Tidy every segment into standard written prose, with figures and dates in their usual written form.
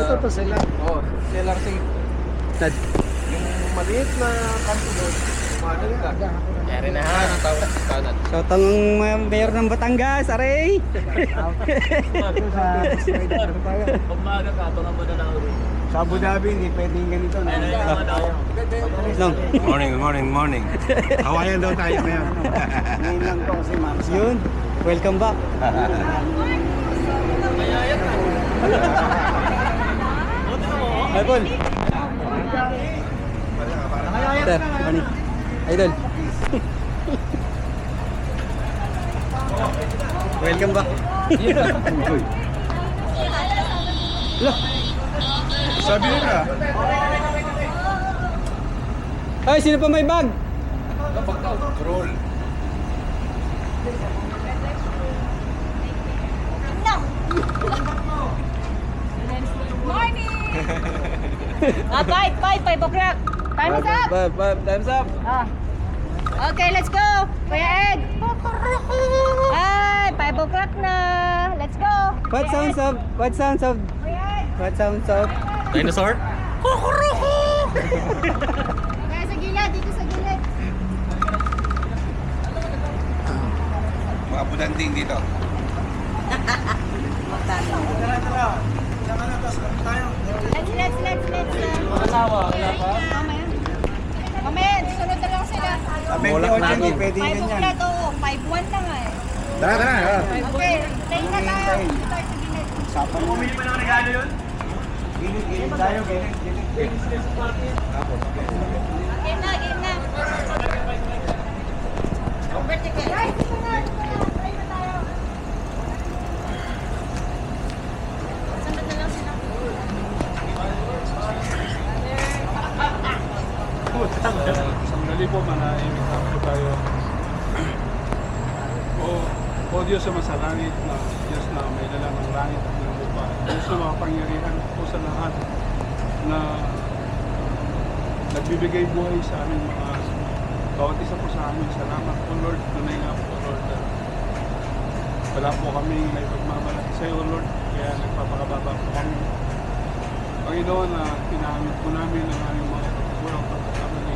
ito to sila. Oo, seller safe. Nad. Yung maliit na kanto doon, umagal ka. Yari na ha. Ano tawag sa kanan? Shout ang mayor ng Batangas, aray! Pagmaga ka, abangan mo na lang ulit. Sa Abu Dhabi, hindi pwedeng ganito. No. Good morning. Hawaiian daw tayo ngayon. Ngayon lang to kasi ma'am. Yun, welcome back. Ay, Paul. Sir, morning. Idol. Welcome back. Look. Sabi nila. Ay, sino pa may bag? Roll. Morning! 5 o'clock. Time is up. Time's up. Ah. Okay, let's go. Kuya Ed. Ay, 5 o'clock na. Let's go. What sounds of Kuya Ed. Dinosaur? Kaya sa gilid, dito sa gilid. Mga budanding dito. Let's. Asawa, wala pa? Mamaya, sunod na lang sila. Mulak na hindi pwedeng 5 ganyan. o'clock, oo. 5-1 na nga eh. Tara. Okay, tayo na tayo. Dito tayo sa gilid. Usapan mo. Bumili pa ng regalo yun? Gilid tayo, gilid. Game na. Guys, dito na. Tayo na tayo. Sunod na lang sila. Sandali po, manahimik na po tayo. O Diyos sa masalangit na Diyos na may dala ng langit at ng lupa. Diyos na makapangyarihan po sa lahat na nagbibigay buhay sa aming mga bawat isa po sa amin. Salamat po Lord. Tunay nga po Lord. Wala po kami may pagmamalaki sa iyo Lord. Kaya nagpapakababa po kami. Panginoon na tinamit po namin ang aming mga pagkukulang pagkakamali.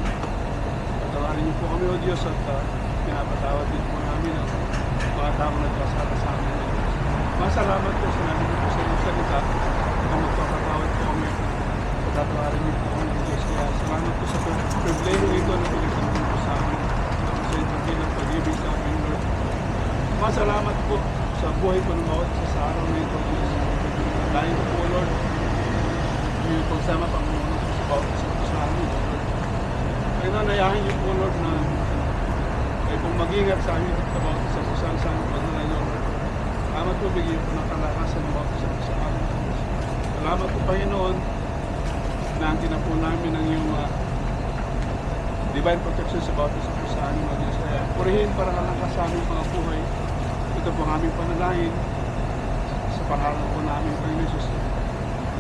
Patawarin niyo po kami o Diyos at pinapatawad din po namin ang mga taong nagkasala sa amin. Masalamat po sa namin po sa iyong salita na magpapatawad po kami. Patatawarin niyo po kami o Diyos. Kaya salamat po sa privilege ito na pinagsasabi po sa amin. Sa ito bilang pag-ibig sa amin Lord. Masalamat po sa buhay ko ng bawat isa sa araw na ito Diyos. Dahil po Lord, yung pagsama Panginoon po sa bawat isa po sa amin Lord. Kaya nanayahan niyo po Lord na ay kung mag-ingat sa amin sa bawat isa po sa pagdalay Lord. Salamat po, bigyan po ng kalakasan ng bawat isa po sa amin. Salamat po Panginoon, naangkin na po namin ang iyong divine protection sa bawat isa po sa amin mga Diyos. Kaya purihin para kalakas sa aming mga buhay. Ito po ang aming panalangin sa pangalan po namin Panginoon Jesus.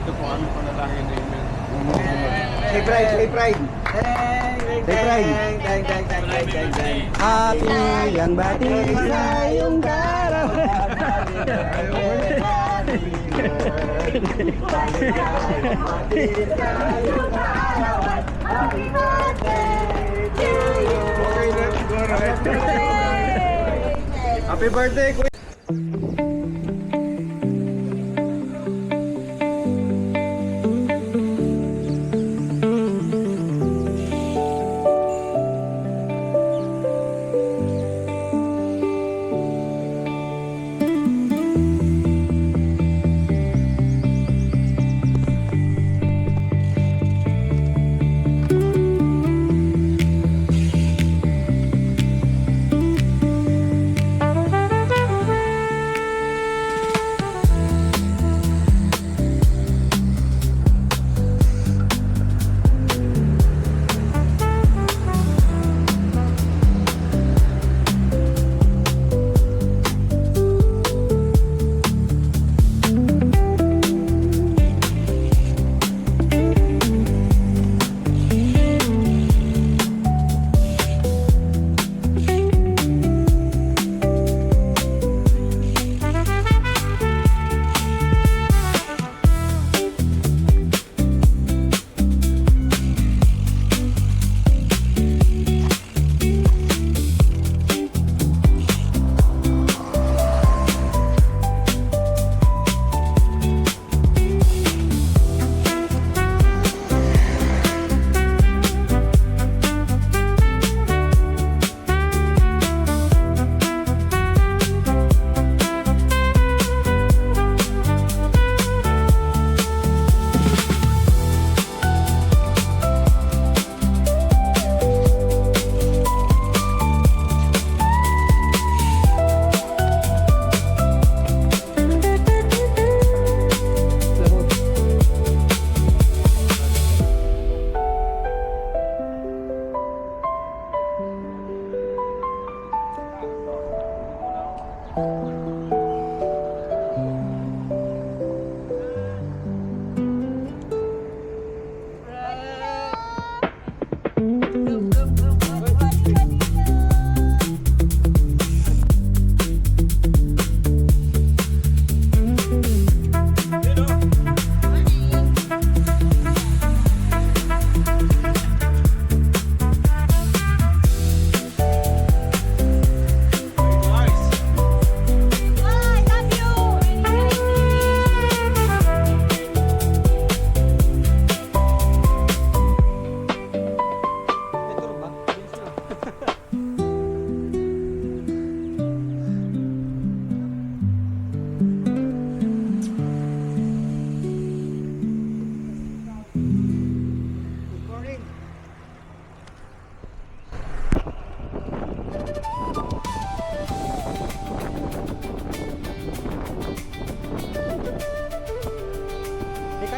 Ito po ang aming panalangin. Amen. Say pride. Say pride. Happy ang bati sa iyong karawan. Happy birthday, Kuya.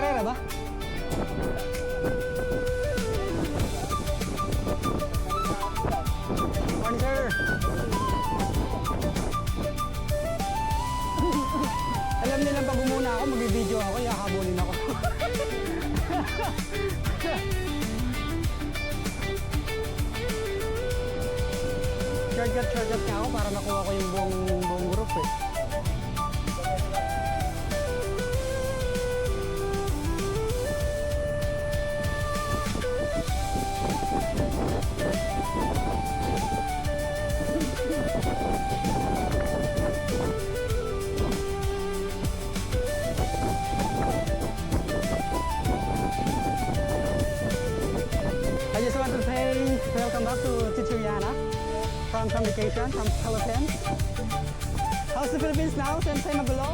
Karera ba? Morning, sir. Alam nilang pag umuna ako, mag-video ako, kaya habulin ako. Shortcut nga ako para makuha ko yung buong group eh. I just want to say welcome back to Chichiriana from vacation from Philippines. How's the Philippines now? Sensei magulo?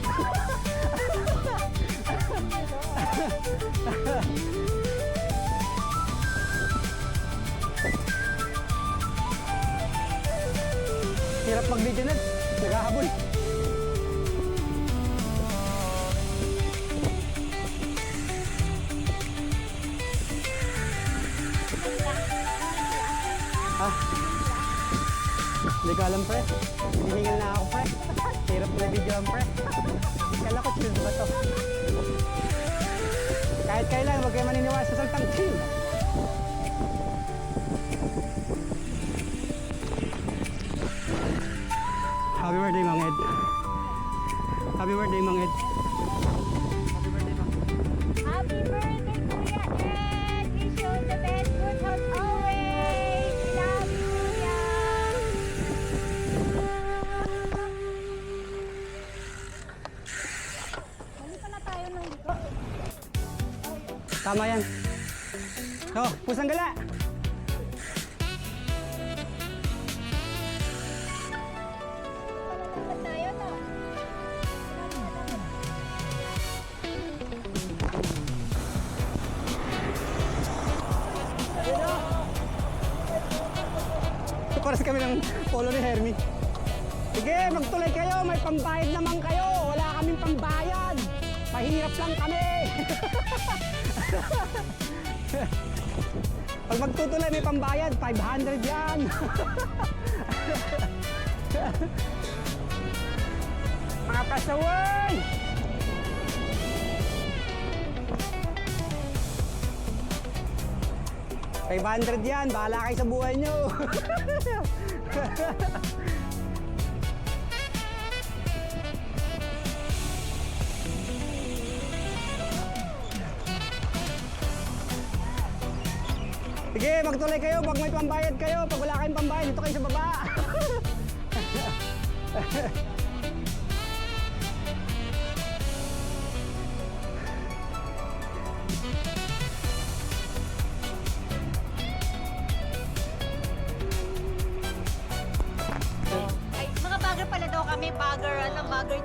Hirap mag-video net, naghahabol. Hindi ko alam, pre. Hinihingal na ako, pre. Hirap na video ang pre. Kala ko chill ba to? Kahit kailan, huwag kayo maniniwala sa saltang chill. Happy birthday, Mang Ed. Happy birthday, Mang Ed. Happy birthday, Kuya Ed! Wish you the best good health always! Love you, Kuya! Mali pala tayo ng dito. Tama yan. Oh, pusang gala. Pala tayo, no? Paras kami ng polo ni Hermie. Sige, magtuloy kayo. May pambayad naman kayo. Wala kaming pambayad. Mahirap lang kami. Pag magtutuloy may pambayad, 500 yan. Mga pasaway! $500 yan, bahala kayo sa buhay nyo. Sige, magtuloy kayo pag may pambayad kayo. Pag wala kayong pambayad, dito kayo sa baba. Ay, mga bagger pala daw kami, bagger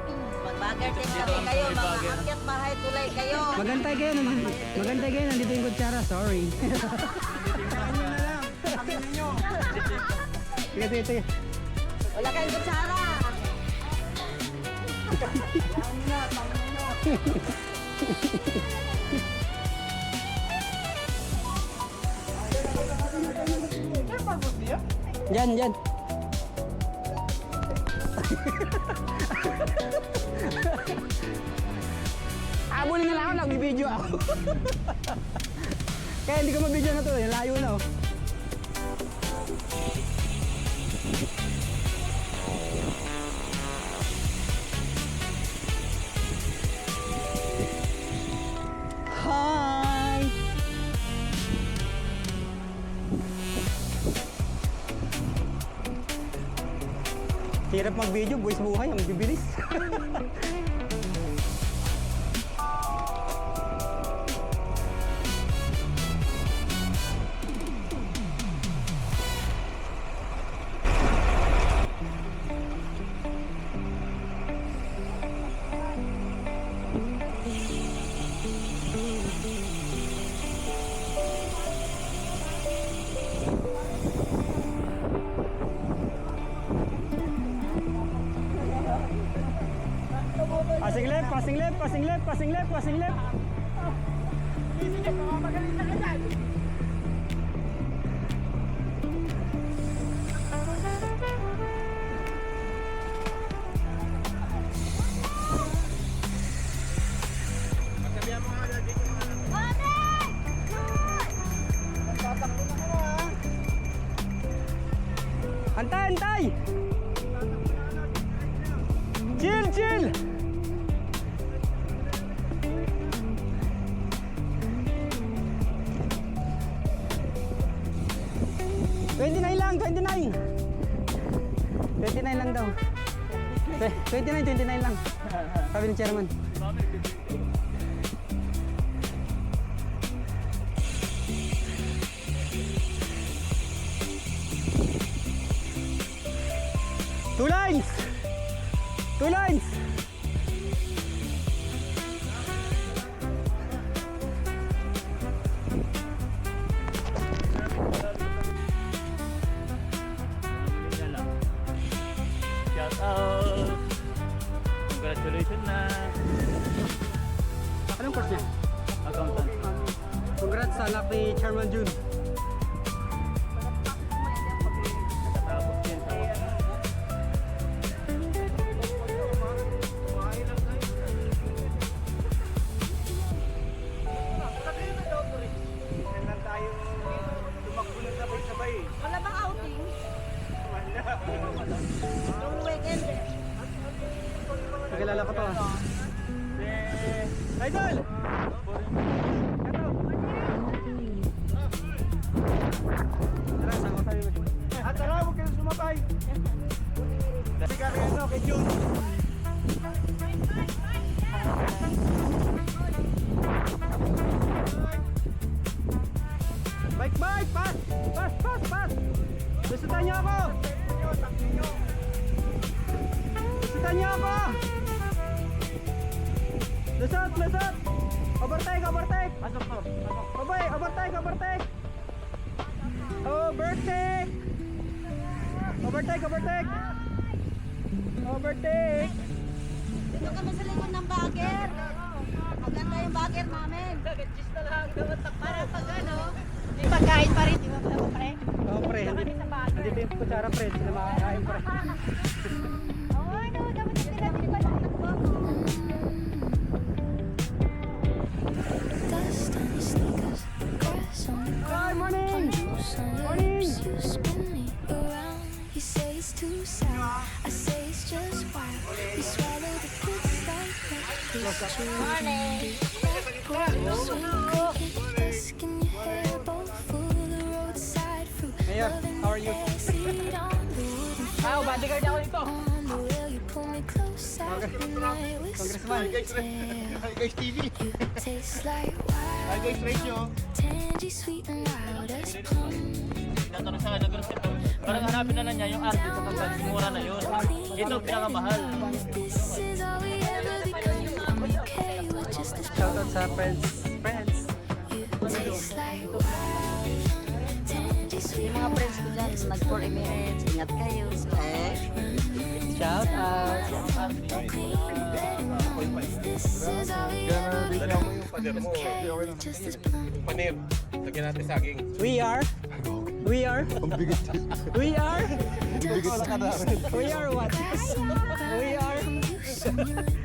team. Mag-bagger team kami kayo, mga akyat bahay tulay kayo. Magantay kayo naman. Magantay kayo, nandito yung kutsara. Sorry. Sige, sige, sige. Wala kayong kutsara. Yan, yan. Abulin na lang ako, nag-video ako. Kaya hindi ko ma-video na to, layo na oh. Hi! Hirap mag-video, buwis buhay, ang bibilis. Passing left, passing left, passing left, passing left, passing left. Antay, antay! Chill, chill! $29 lang, $29 lang daw. 29 lang. Sabi ng chairman. Two lines! Two lines! Shout out! Congratulations na! Anong course niya? Accountant. Congrats sa anak ni Chairman Jun. Tapos din sa Kailan tayo tumakbo ng sabay-sabay. Wala bang outing? Long weekend eh. Nakilala ko to ah. Idol! Tara, sama tayo. At tara, huwag kayong sumabay. Kasi kami kay Jun. Bike, bike! Pass! Pass, pass, pass! Lusutan niyo ako! Lusutan niyo ako! Lusot, lusot! Overtake, overtake! Pasok to. Babay, overtake, overtake! Overtake! Overtake, overtake! Overtake! Dito kami sa likod ng bagger. Maganda yung bagger namin. Para pag ano, may pagkain pa rin. Di ba pala pre? Oo pre, hindi yung kutsara pre, sila makakain pre. Oo, ano, dapat yung pinabili pa ng anak ko. Dust on your sneakers, grass on the Good ground. morning! Loose on your Morning! lips, you spin me around. You say it's too sad, I say it's just wild. You swallow the kids like breakfast. Morning! Dusk in your hair, both full of the roadside fruit. Mayor, how are you? Seat on the wooden floor. bodyguard ako dito! On the rail, you pull me close at midnight, Congressman. Hi guys TV. You taste like Hi wild, guys Radio. tangy, sweet and loud as plum. Natanong sa akin, nag-receive. Parang hanapin na lang niya yung arte sa pagkakas. Mura na yun. Ito ang pinakamahal. This is all we ever become. I'm okay with just this. Shoutout sa friends. Friends! You taste like wild, tangy, sweet Yung mga friends ko dyan is nag 40 minutes. Ingat kayo. Shout out! This is all we ever become. I'm okay with just this blunt. Panir. Lagyan natin saging. We are we are we are we are what? We are ang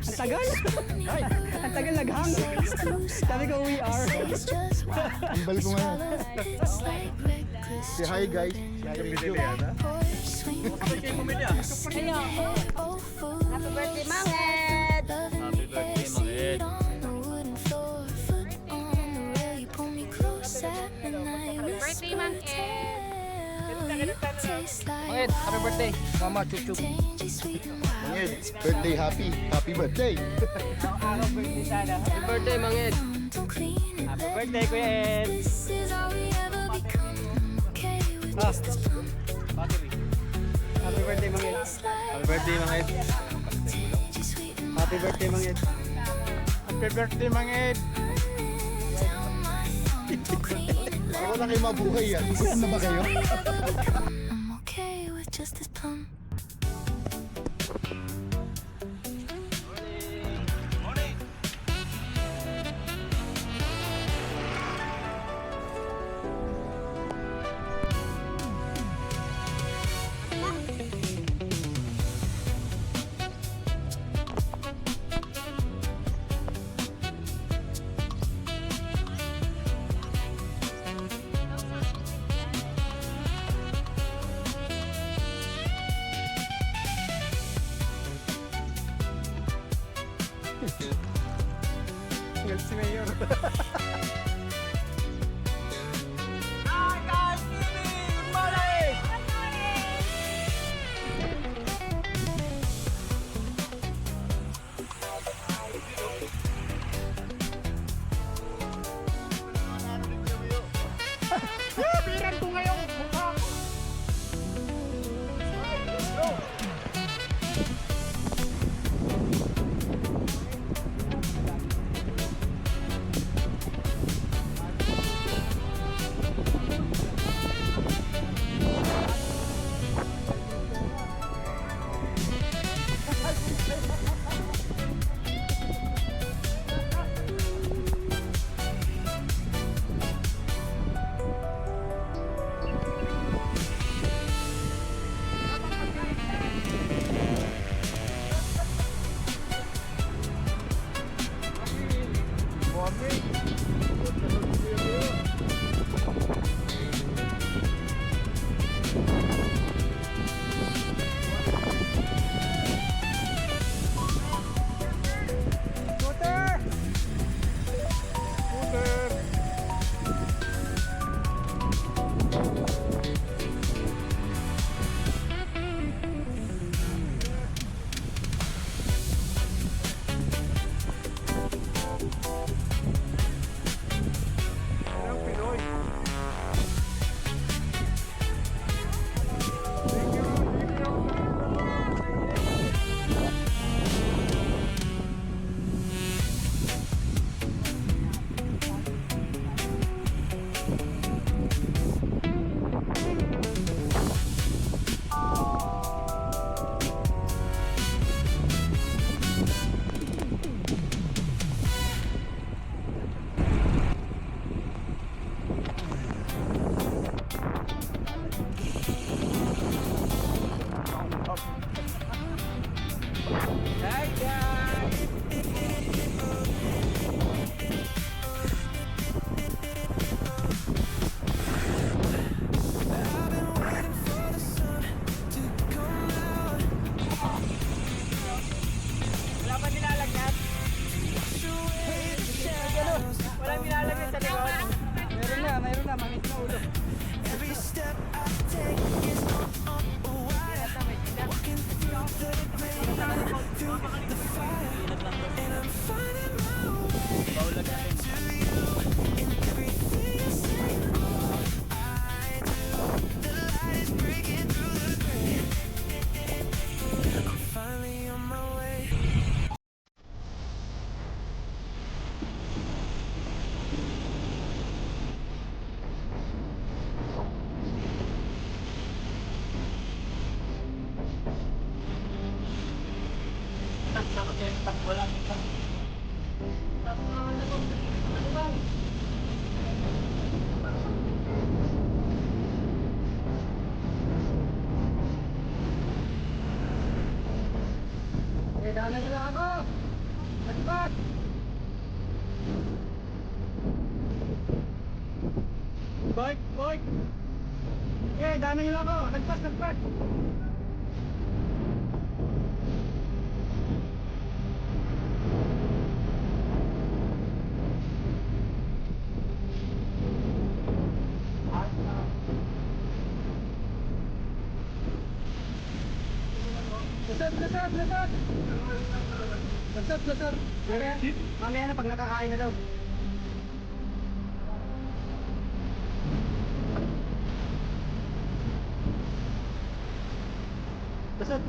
tagal! Ang tagal naghang! Sabi ko we are. Ang balik ko ngayon. Say hi guys. Happy Happy birthday, Manged! Happy birthday, mga Ed. Birthday, Mang Ed. Ed, happy birthday. Mama, chup-chup. Birthday happy. Happy birthday. Happy birthday, mga Ed. Happy birthday, Kuya Ed! This is all we ever become. Okay with Ah, just this blunt. happy birthday, Mang Ed! Happy birthday, mga Ed. Tangy, sweet and Happy birthday, Mang Ed! Happy birthday Mang Ed. down my thumb. Don't clean it Ako na kayo mabuhay yan. Gutom na ba kayo? I'm okay with just this plum. Mayroon na, mangit na ulo. Daanan nila ako! Nagpat! Boy! Daanan nila ako! Nagpat! Lasat! Mamaya na pag nakakain na daw. Lasat!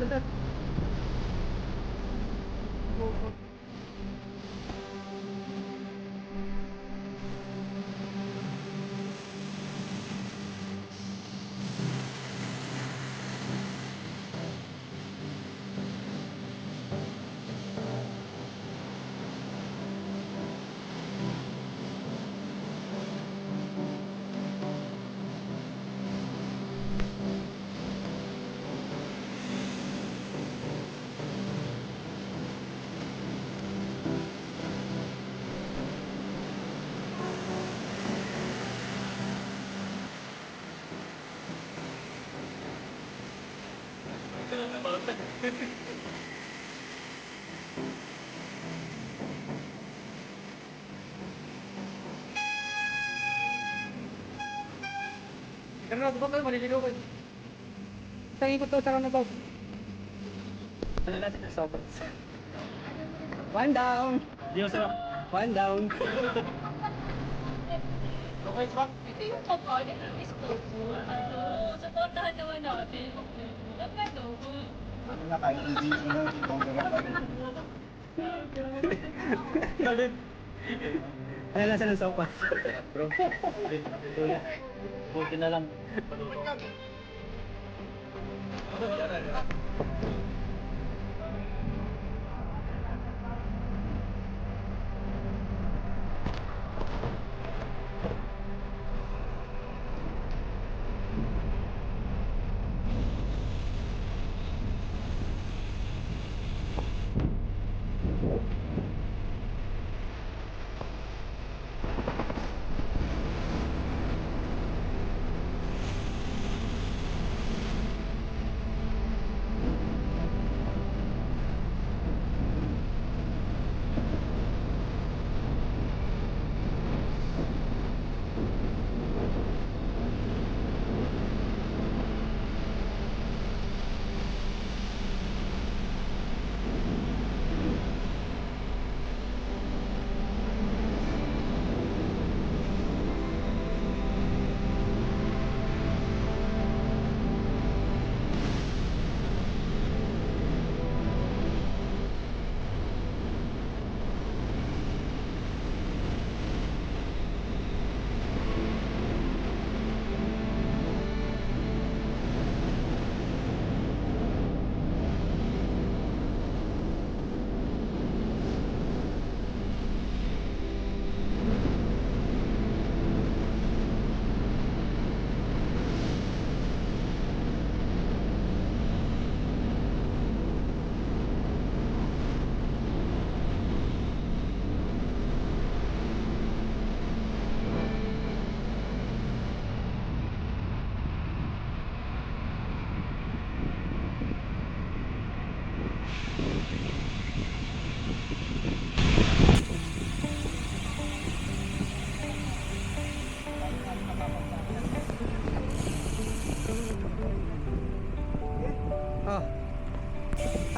Karena tuh kan maliligaw ko. Sa ikot to sa roundabout. Ano natin sa sobrang. One down. Di sir. One down. Okay, sir. Ito yung kapal. Supportahan naman natin. Ano na kayo? Hindi mo Galit. Ano nasa ng sopa? Bro. Buti na lang. Oh.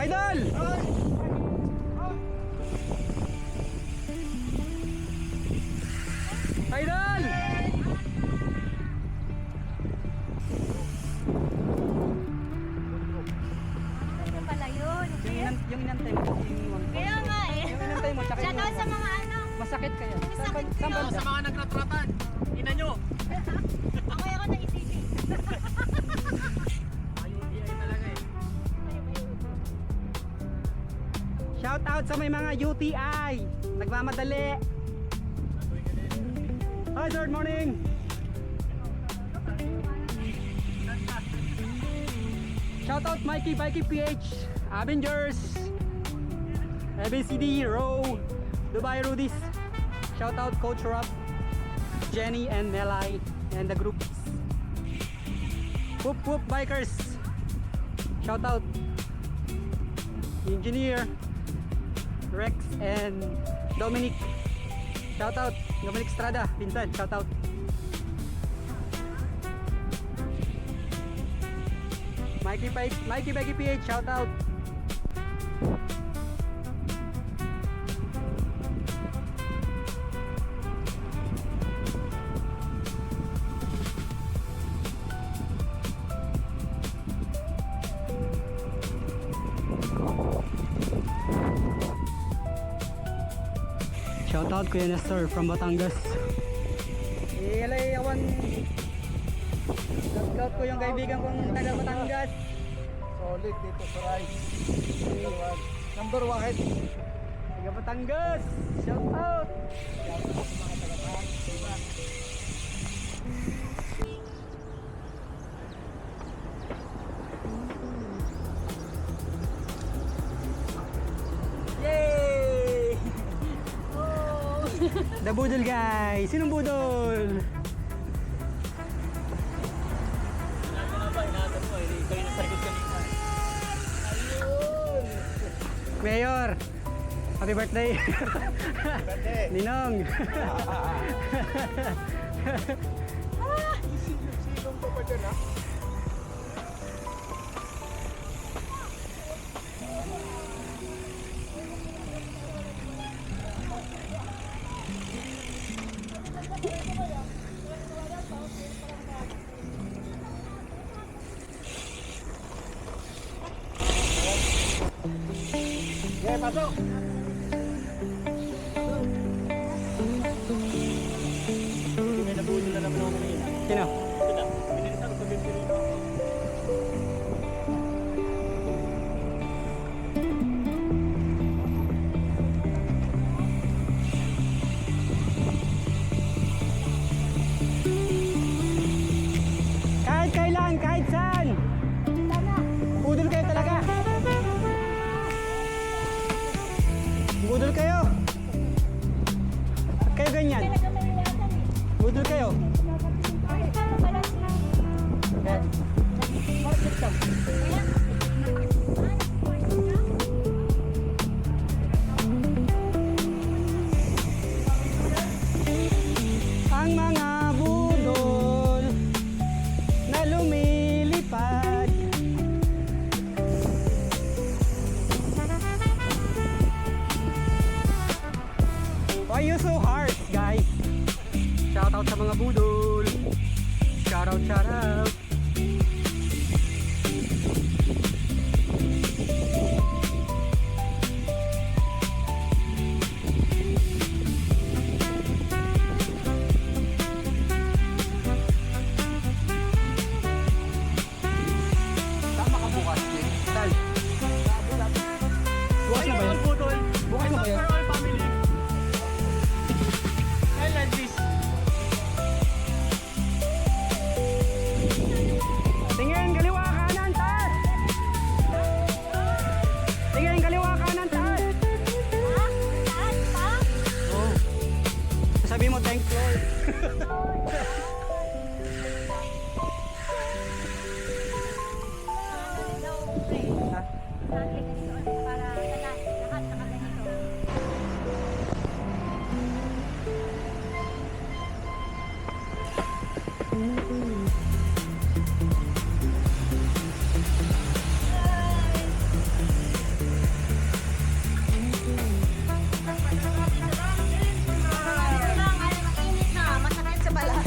Idol! Idol! Ano pala yun? Yung inantay mo, yung iniwan ko. Kaya nga eh. Yung inantay mo, tsaka Shoutout yung sa mga ano. masakit kaya. Masakit Saan kayo. banda? Sa mga nagtatratan. Ina nyo. Ako ako naisipin. UTI talaga eh. Shout out sa may mga UTI. Nagmamadali. Hi, third morning. Shout out Mikey PH, Avengers, ABCD, Row, Dubai Rudis. Shout out Coach Rob, Jenny and Melai and the groups. Whoop whoop bikers. Shout out Engineer Rex and Dominic. Shout out Dominic Estrada, Vincent. Shout out. Mikey PH, shout out. Shout out Kuya Nestor from Batangas. Ilayawan. Shout out ko yung kaibigan kong taga Batangas. Solid dito sa rice. Number 1. Taga Batangas. Shout out. Yay! The budol guys. Sinong budol? Kayo na sa likod kanina. Mayor. Happy birthday. Ninong. Silong ko pa Okay, pasok. May nabudol na naman ako kanina. Sino? Sila, pinilisan ko din sila. Kahit kailan, kahit saan. Budol kayo talaga. Budol kayo. Ba't kayo ganyan? Budol kayo. Ang mga budol na lumilipad. Why you so hard, guys? Shout out sa mga budol. Shout out, shout out. Tama ka bukas, Sal. Bukas na ba yun? Bukas na ba yun? For all family. I like this. Tingin, kaliwa kanan, taas! Tingin, kaliwa kanan, taas! Oh. Sabi mo, thank Lord. Masakit sa balat.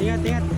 Ingat, ingat.